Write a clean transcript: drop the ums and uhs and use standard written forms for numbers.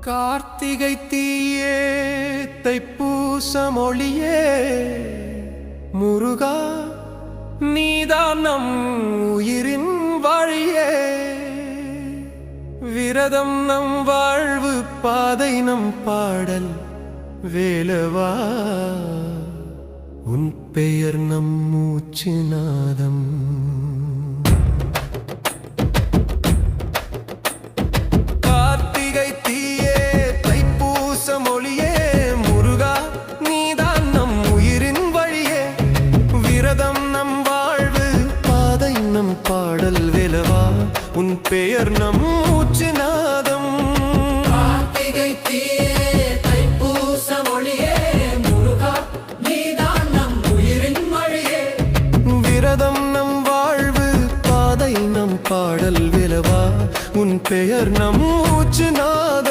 கார்த்திகை தீயே தைப்பூச மொழியே முருகா நீதான் நம் உயிரின் வழியே விரதம் நம் வாழ்வு பாதை நம் பாடல் வேலவா உன் பெயர் நம் மூச்சு நாதம் கார்த்திகை தீயே தைப்பூச மொழியே முருகா நீதான் நம் உயிரின் வழியே விரதம் நம் வாழ்வு பாதை நம் பாடல் வேலவா உன் பெயர் நம் மூச்சு நாதம் கார்த்திகை தீயே தைப்பூச மொழியே முருகா நீதான் நம் உயிரின் வழியே விரதம் நம் வாழ்வு பாதை நம் பாடல் வேலவா உன் பெயர் நம் மூச்சு நாதம்